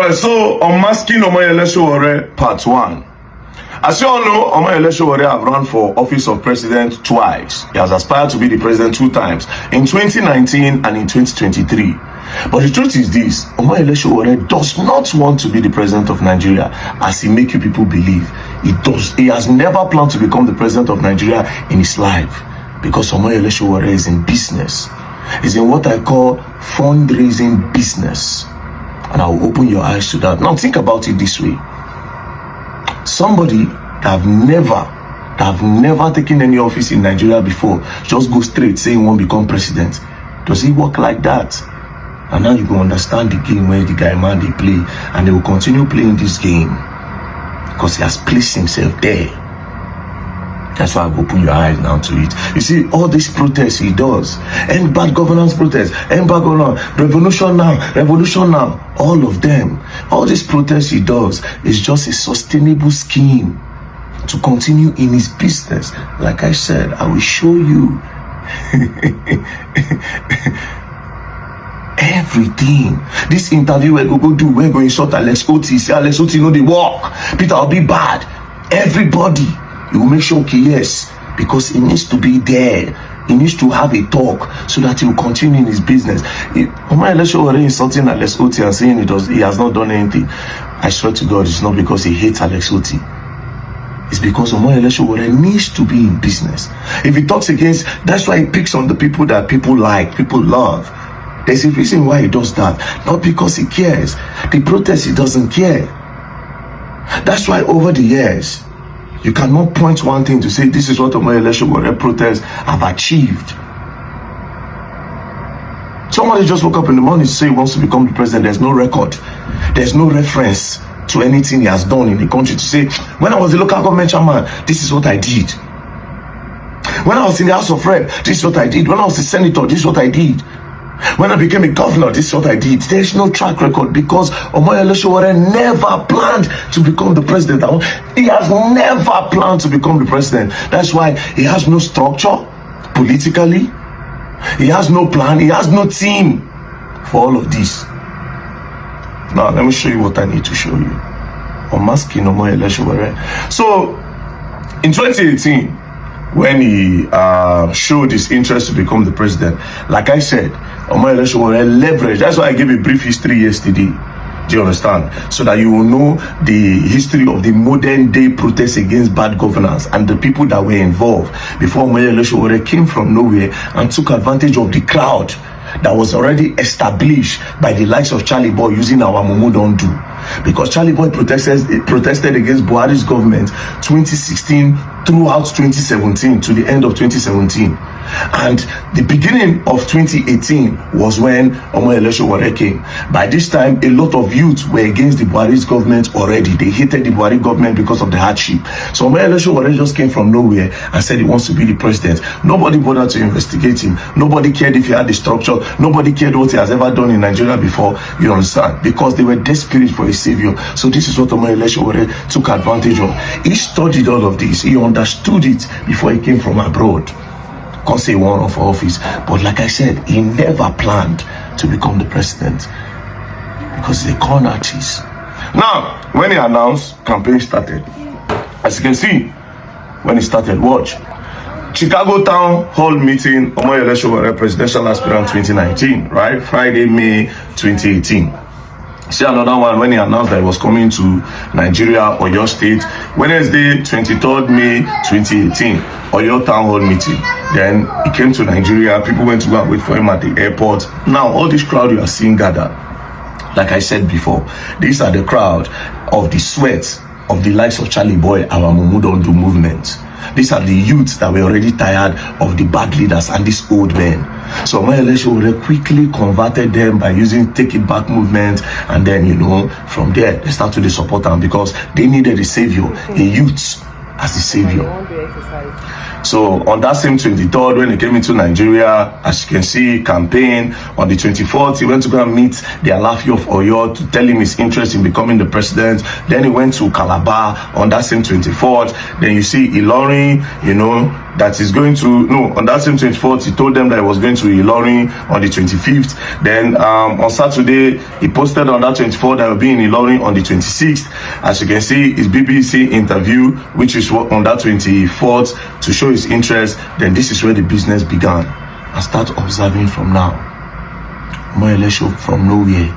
Alright, so unmasking Omoyele Sowore part 1. As you all know, Omoyele Sowore have run for office of president twice. He has aspired to be the president 2 times, in 2019 and in 2023. But the truth is this, Omoyele Sowore does not want to be the president of Nigeria as he make you people believe. He has never planned to become the president of Nigeria in his life, because Omoyele Sowore is in business. He's in what I call fundraising business. And I will open your eyes to that. Now think about it this way. Somebody that have never taken any office in Nigeria before just go straight saying won't become president. Does it work like that? And now you can understand the game where the guy man they play, and they will continue playing this game because he has placed himself there. That's why I've opened your eyes now to it. You see, all these protests he does, end bad governance protests, end bad governance, revolution now, all of them, all these protests he does is just a sustainable scheme to continue in his business. Like I said, I will show you everything. This interview we're going to do, we're going to insult Alex Oti. Say Alex Oti know the work. Peter will be bad. Everybody. He will make sure, okay, yes, because he needs to be there. He needs to have a talk so that he will continue in his business. Omoyele Sowore insulting Alex Oti and saying he has not done anything. I swear to God, it's not because he hates Alex Oti. It's because Omoyele Sowore needs to be in business. If he talks against, that's why he picks on the people that people like, people love. There's a reason why he does that. Not because he cares. The protest, he doesn't care. That's why over the years, you cannot point one thing to say this is what Omoyele Sowore protests have achieved. Somebody just woke up in the morning to say he wants to become the president. There's no record. There's no reference to anything he has done in the country to say, when I was the local government chairman, this is what I did. When I was in the House of Rep, this is what I did. When I was a senator, this is what I did. When I became a governor, this is what I did. There's no track record because Omoyele Sowore never planned to become the president. He has never planned to become the president. That's why he has no structure politically. He has no plan. He has no team for all of this. Now, let me show you what I need to show you. Unmasking Omoyele Sowore. So, in 2018, when he showed his interest to become the president, like I said, Omoyele Sowore leveraged. That's why I gave a brief history yesterday. Do you understand? So that you will know the history of the modern day protests against bad governance and the people that were involved before Omoyele Sowore came from nowhere and took advantage of the crowd that was already established by the likes of Charlie Boy using our Mumu don't do. Because Charlie Boy protested against Buhari's government 2016 throughout 2017 to the end of 2017. And the beginning of 2018 was when Omoyele Sowore came. By this time, a lot of youth were against the Buhari's government already. They hated the Buhari government because of the hardship. So Omoyele Sowore just came from nowhere and said he wants to be the president. Nobody bothered to investigate him. Nobody cared if he had the structure. Nobody cared what he has ever done in Nigeria before, you understand? Because they were desperate for a savior. So this is what Omoyele Sowore took advantage of. He studied all of this. He understood it before he came from abroad. Can't say one of office, but like I said, he never planned to become the president because he's a con artist. Now, when he announced, campaign started. As you can see, when he started, watch. Chicago Town Hall meeting, Omoyele Sowore presidential aspirant 2019, right? Friday, May 2018. See another one when he announced that he was coming to Nigeria, Oyo State, Wednesday, 23rd May 2018, Oyo Town Hall meeting. Then he came to Nigeria. People went to go and wait for him at the airport. Now, all this crowd you are seeing gather, like I said before, these are the crowd of the sweat of the likes of Charlie Boy, our Mumu don't do movement. These are the youths that were already tired of the bad leaders and these old men. So Omoyele Sowore quickly converted them by using take it back movement, and then, you know, from there they started to support them because they needed a savior, a youth as a savior. So on that same 23rd, when he came into Nigeria, as you can see, campaign. On the 24th, he went to go and meet the Alafi of Oyo to tell him his interest in becoming the president. Then he went to Calabar on that same 24th. Then you see Ilorin, that is going to, on that same 24th, he told them that he was going to Ilorin on the 25th. Then on Saturday, he posted on that 24th that he will be in Ilorin on the 26th. As you can see, his BBC interview, which is on that 24th, to show his interest. Then this is where the business began. I start observing from now. Omoyele show from nowhere.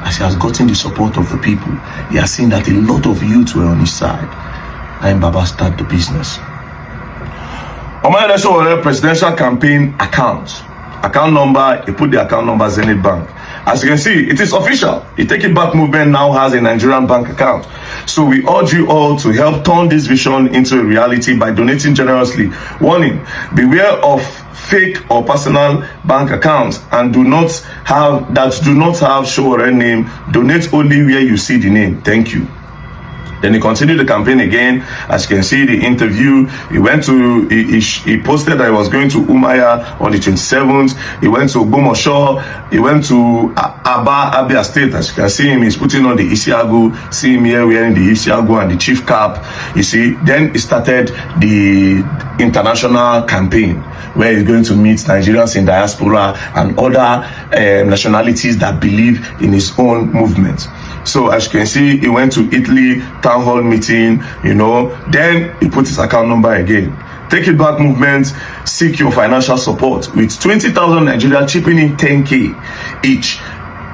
As he has gotten the support of the people, he has seen that a lot of youth were on his side. And Baba start the business. Omoyele Sowore presidential campaign account number, he put the account number Zenith Bank. As you can see, it is official. The Take It Back movement now has a Nigerian bank account. So we urge you all to help turn this vision into a reality by donating generously. Warning, beware of fake or personal bank accounts and do not have Sowore name. Donate only where you see the name. Thank you. Then he continued the campaign again. As you can see, the interview, he posted that he was going to Umaya on the 27th. He went to Bomosho. He went to Abia State. As you can see him, he's putting on the Isiagu. See him here wearing the Isiagu and the chief cap. You see, then he started the international campaign where he's going to meet Nigerians in diaspora and other nationalities that believe in his own movement. So as you can see, he went to Italy, town hall meeting, then he put his account number again. Take It Back movement, seek your financial support with 20,000 Nigerians chipping in 10K each.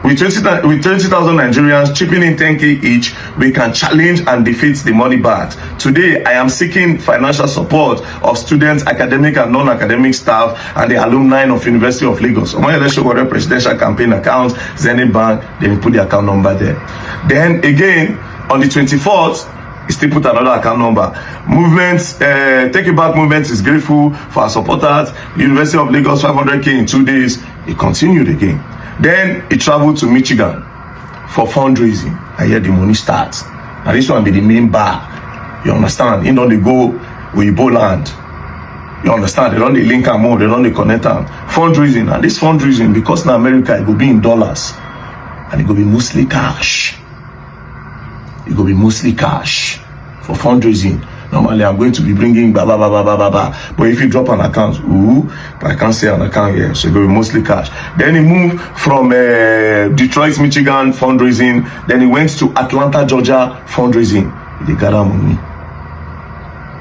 With 20,000 Nigerians chipping in 10K each, we can challenge and defeat the money bag. Today, I am seeking financial support of students, academic and non-academic staff, and the alumni of University of Lagos. Omoyele Sowore presidential campaign account, Zenith Bank, then he put the account number there. Then again, on the 24th, he still put another account number. Take It Back movement is grateful for our supporters. University of Lagos, 500K in 2 days. He continued again. Then he traveled to Michigan for fundraising. And here the money starts. And this one be the main bar. You understand? You know, they go with land. You understand? They don't the link and more, they don't the connect them. Fundraising. And this fundraising, because in America, it will be in dollars. And it will be mostly cash. It will be mostly cash for fundraising. Normally, I'm going to be bringing blah, blah, blah, blah, blah, blah. But if you drop an account, but I can't say an account here, so it will be mostly cash. Then he moved from Detroit, Michigan fundraising. Then he went to Atlanta, Georgia fundraising. They gather money.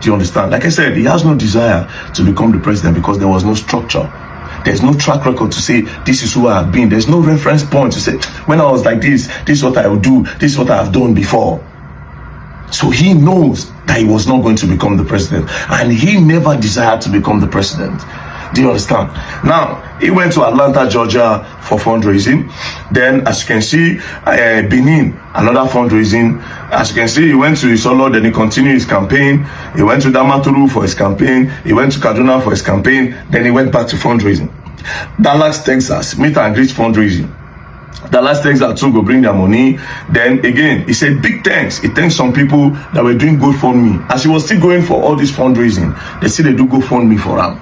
Do you understand? Like I said, he has no desire to become the president because there was no structure. There's no track record to say, this is who I have been. There's no reference point to say, when I was like this is what I will do. This is what I have done before. So he knows that he was not going to become the president. And he never desired to become the president. Do you understand? Now, he went to Atlanta, Georgia for fundraising. Then, as you can see, Benin, another fundraising. As you can see, he went to Isolo, then he continued his campaign. He went to Damaturu for his campaign. He went to Kaduna for his campaign. Then he went back to fundraising. Dallas, Texas, meet and greet fundraising. Dallas Texas too go bring their money. Then again, he said big thanks. He thanked some people that were doing GoFundMe. As he was still going for all this fundraising, they see they do GoFundMe for him.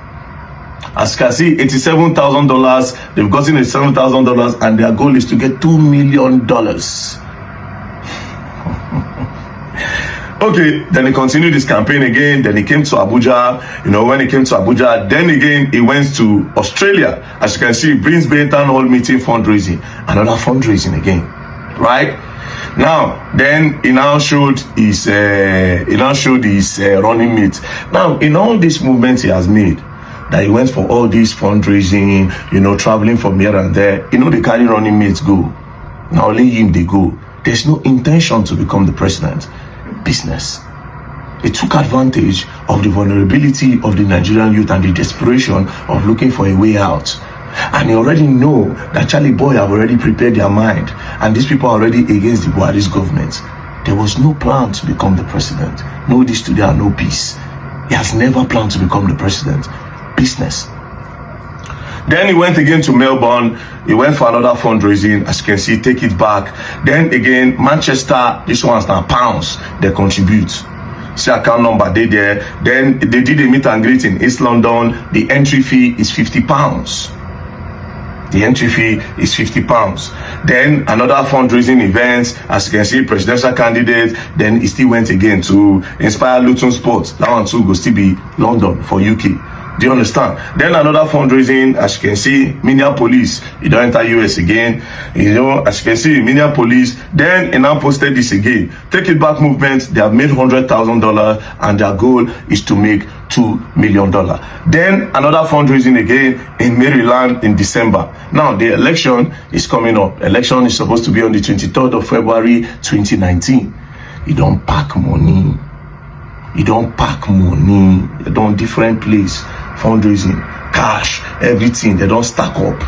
As you can see, $87,000. They've gotten $7,000, and their goal is to get $2 million. Okay, then he continued his campaign again. Then he came to Abuja. When he came to Abuja, then again he went to Australia. As you can see, Breens Bay Town Hall meeting fundraising, another fundraising again, right? Now, then he now showed his running mate. Now, in all these movements he has made, that he went for all this fundraising, traveling from here and there. They carry running mates go. Now only him they go. There's no intention to become the president. Business. He took advantage of the vulnerability of the Nigerian youth and the desperation of looking for a way out. And he already know that Charlie Boy have already prepared their mind, and these people are already against the Buhari's government. There was no plan to become the president. No this today and no peace. He has never planned to become the president. Business. Then he went again to Melbourne. He went for another fundraising. As you can see, Take It Back. Then again, Manchester. This one's now pounds. They contribute. See account number, they there. Then they did a meet and greet in East London. The entry fee is £50. The entry fee is £50. Then another fundraising event, as you can see, presidential candidate. Then he still went again to Inspire Luton Sports. That one too will still be London for UK. Do you understand? Then another fundraising, as you can see, Minneapolis. You don't enter US again. You know, as you can see, Minneapolis. Then he now posted this again. Take It Back movement. They have made $100,000 and their goal is to make $2 million. Then another fundraising again in Maryland in December. Now the election is coming up. Election is supposed to be on the 23rd of February 2019. You don't pack money. You don't pack money. You don't different place. Fundraising, cash, everything. They don't stack up.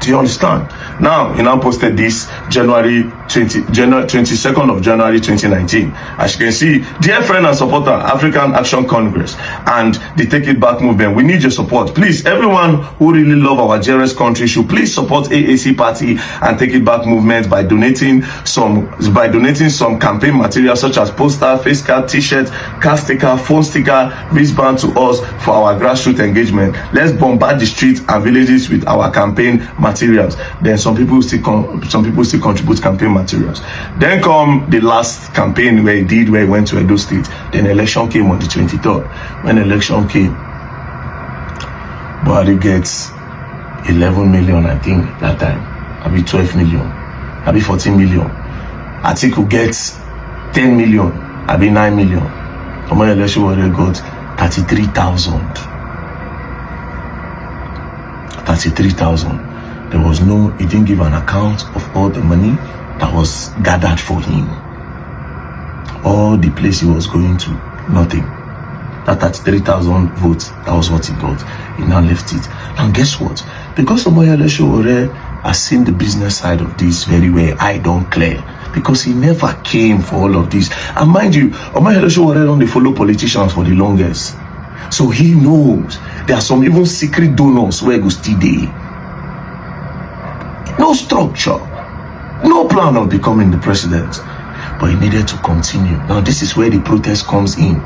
Do you understand? Now, he now posted this 22nd of January 2019. As you can see, dear friend and supporter, African Action Congress and the Take It Back movement, we need your support. Please, everyone who really love our dearest country should please support AAC Party and Take It Back movement by donating some campaign material such as poster, face card, t-shirt, car sticker, phone sticker, wristband to us for our grassroots engagement. Let's bombard the streets and villages with our campaign materials. Then some people still contribute campaign materials. Then come the last campaign where he went to Edo State. Then election came on the 23rd. When election came, Buhari gets 11 million, I think, that time. Maybe 12 million, maybe 14 million. Atiku gets 10 million, maybe 9 million. Omoyele Sowore got 33,000. 33,000. There was no, he didn't give an account of all the money that was gathered for him. All the place he was going to, nothing. That 33,000 votes, that was what he got. He now left it. And guess what? Because Omoyele Sowore has seen the business side of this very well, I don't clear. Because he never came for all of this. And mind you, Omoyele Sowore don't follow politicians for the longest. So he knows there are some even secret donors where go still there. No structure, no plan of becoming the president, but he needed to continue. Now this is where the protest comes in.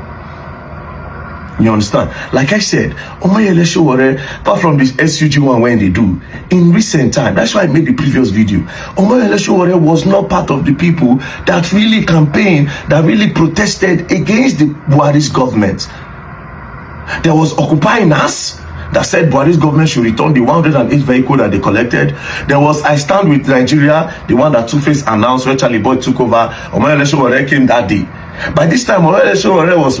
You understand? Like I said, Omoyele Sowore, apart from this SUG one when they do, in recent time, that's why I made the previous video, Omoyele Sowore was not part of the people that really campaigned, that really protested against the Buhari's government. There was Occupy Nas that said Buhari's government should return the 108 vehicle that they collected. There was I Stand With Nigeria, the one that Two-Face announced when Charlie Boy took over. Omoyele Sowore came that day. By this time, Omoyele Sowore was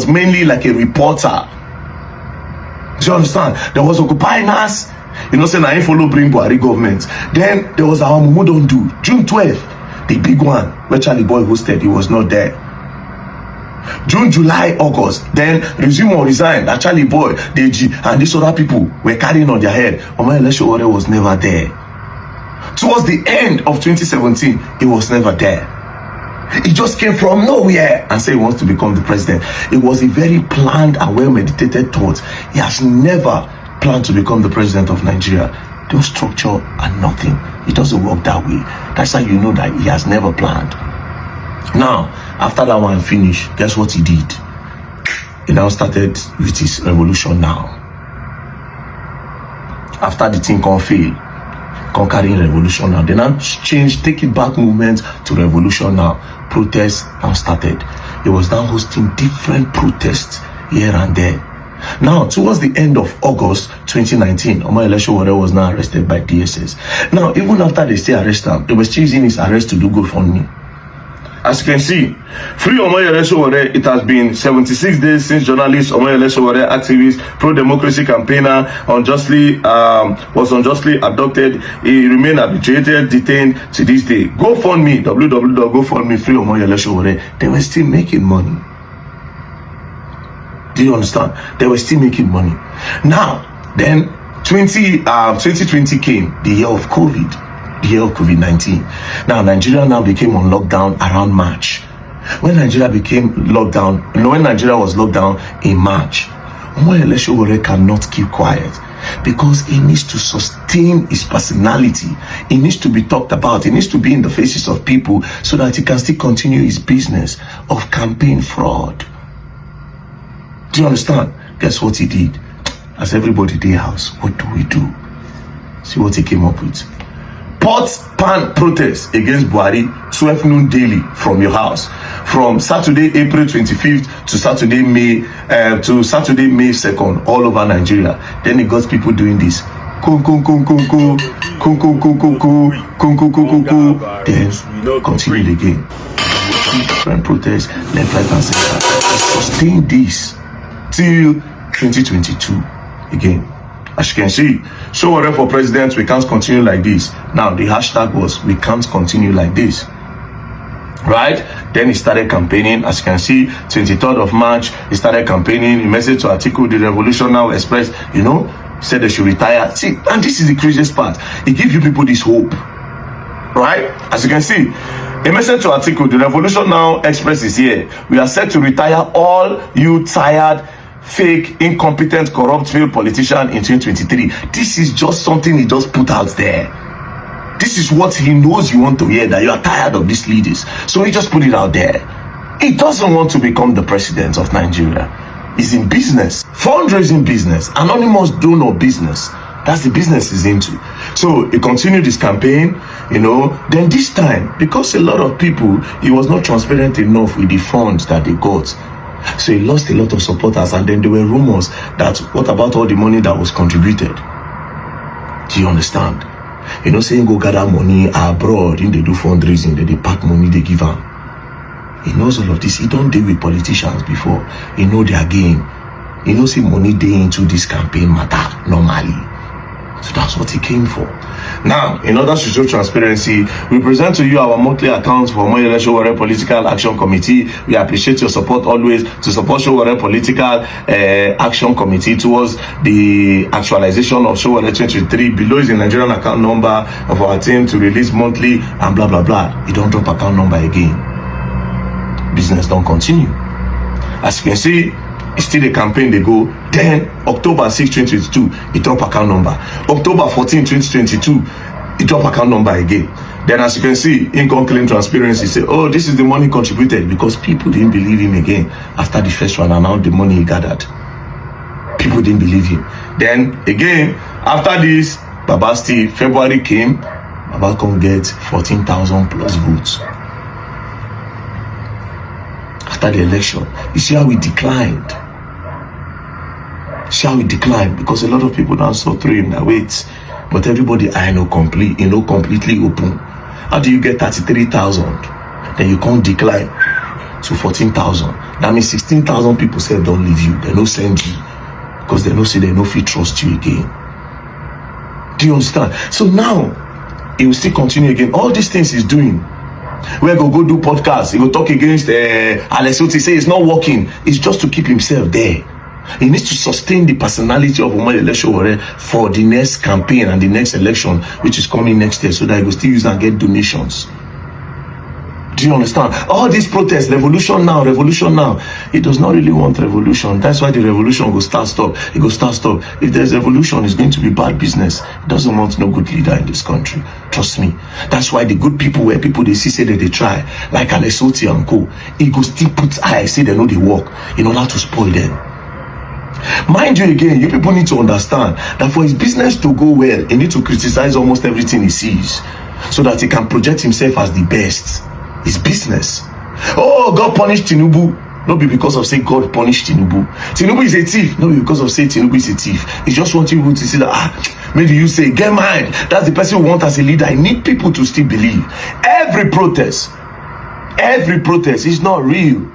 mainly like a reporter. Do you understand? There was Occupy Nas, you know, saying I ain't follow bring Buhari government. Then there was our Mumu Don't Do, June 12th, the big one where Charlie Boy hosted. He was not there. June, July, August, then resume or resign. That Charlie Boy, Deji, and these other people were carrying on their head. Omoyele Sowore was never there. Towards the end of 2017, he was never there. He just came from nowhere and said he wants to become the president. It was a very planned and well-meditated thought. He has never planned to become the president of Nigeria. No structure and nothing. It doesn't work that way. That's how you know that he has never planned. Now, after that one finished, guess what he did? He now started with his revolution now. After the thing can fail, conquering revolution now. They now changed, Take It Back movement to revolution now. Protests now started. He was now hosting different protests here and there. Now, towards the end of August 2019, Omoyele Sowore was now arrested by DSS. Now, even after they still arrest him, they were still using his arrest to do GoFundMe. As you can see, free Omoyele Sowore. It has been 76 days since journalist Omoyele Sowore, activist, pro-democracy campaigner, was unjustly abducted. He remained arbitrated, detained to this day. GoFundMe, www.gofundme, free Omoyele Sowore. They were still making money. Do you understand? They were still making money. Now, then 2020 came, the year of COVID. The year of COVID-19. Now, Nigeria now became on lockdown around March. When Nigeria was locked down in March, Omoyele Sowore cannot keep quiet. Because he needs to sustain his personality. He needs to be talked about. He needs to be in the faces of people so that he can still continue his business of campaign fraud. Do you understand? Guess what he did? As everybody did house, what do? See what he came up with. Pot pan protest against Buhari, 12 noon daily from your house. From Saturday, April 25th to Saturday, May 2nd, all over Nigeria. Then he got people doing this. Then continued again. Different protests, left, right, and center. He sustained this till 2022 again. As you can see, Sowore for president, we can't continue like this. Now, the hashtag was, we can't continue like this. Right? Then he started campaigning. As you can see, 23rd of March, he started campaigning. He messaged to Article, the Revolution Now Express, said they should retire. See, and this is the craziest part. He gives you people this hope. Right? As you can see, a message to Article, the Revolution Now Express is here. We are set to retire all you tired, fake, incompetent, corrupt, failed politician in 2023. This is just something he just put out there. This is what he knows you want to hear, that you are tired of these leaders. So he just put it out there. He doesn't want to become the president of Nigeria. He's in business, fundraising business, anonymous donor business. That's the business he's into. So he continued his campaign, Then this time, because a lot of people, he was not transparent enough with the funds that they got. So he lost a lot of supporters, and then there were rumors that what about all the money that was contributed? Do you understand? Saying go gather money abroad, they do fundraising, they pack money, they give out. He knows all of this. He don't deal with politicians before. He know their game. He knows see money they into this campaign matter normally. So that's what he came for. Now, in order to show transparency, we present to you our monthly accounts for Omoyele Sowore Political Action Committee. We appreciate your support always to support Sowore Political Action Committee towards the actualization of Sowore 2023. Below is the Nigerian account number of our team to release monthly and blah, blah, blah. You don't drop account number again. Business don't continue. As you can see, it's still a campaign they go. Then October 6, 2022, he drop account number. October 14, 2022, he drop account number again. Then as you can see, income claim transparency say, oh, this is the money contributed, because people didn't believe him again after the first one and now the money he gathered. People didn't believe him. Then again, after this, Baba still, February came, Baba come get 14,000 plus votes. After the election, you see how he declined. See how it declined, because a lot of people now saw through him that wait, but everybody completely open. How do you get 33,000? Then you can't decline to 14,000. That means 16,000 people said don't leave you. They no send you because they no say they no fit trust you again. Do you understand? So now he will still continue again. All these things he's doing. Where go do podcasts. He will talk against Alex Oti. Say it's not working. It's just to keep himself there. He needs to sustain the personality of Omoyele Sowore for the next campaign and the next election, which is coming next year, so that he will still use and get donations. Do you understand? All these protests, revolution now. He does not really want revolution. That's why the revolution will stop. It will stop. If there's revolution, it's going to be bad business. He doesn't want no good leader in this country. Trust me. That's why the good people, where people they see say that they try, like Alex Oti and co, he go still put eyes, say they know they work in order to spoil them. Mind you, again, you people need to understand that for his business to go well, he needs to criticize almost everything he sees so that he can project himself as the best. His business. Oh, God punished Tinubu. Not be because of say God punished Tinubu. Tinubu is a thief. Not be because of say Tinubu is a thief. He just wants you to see that, maybe you say, get mine. That's the person we want as a leader. I need people to still believe. Every protest is not real.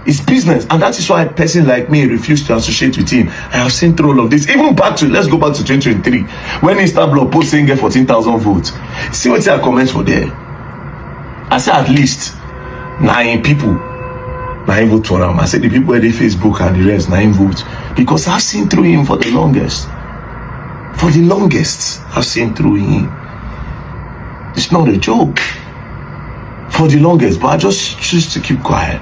It's business, and that is why a person like me refused to associate with him. I have seen through all of this. Even let's go back to 2023, when Instablog post saying get 14,000 votes. See what's our comments for there. I said at least 9 people, 9 votes for him. I said the people where they Facebook and the rest 9 votes, because I've seen through him for the longest. I've seen through him. It's not a joke. For the longest, but I just choose to keep quiet.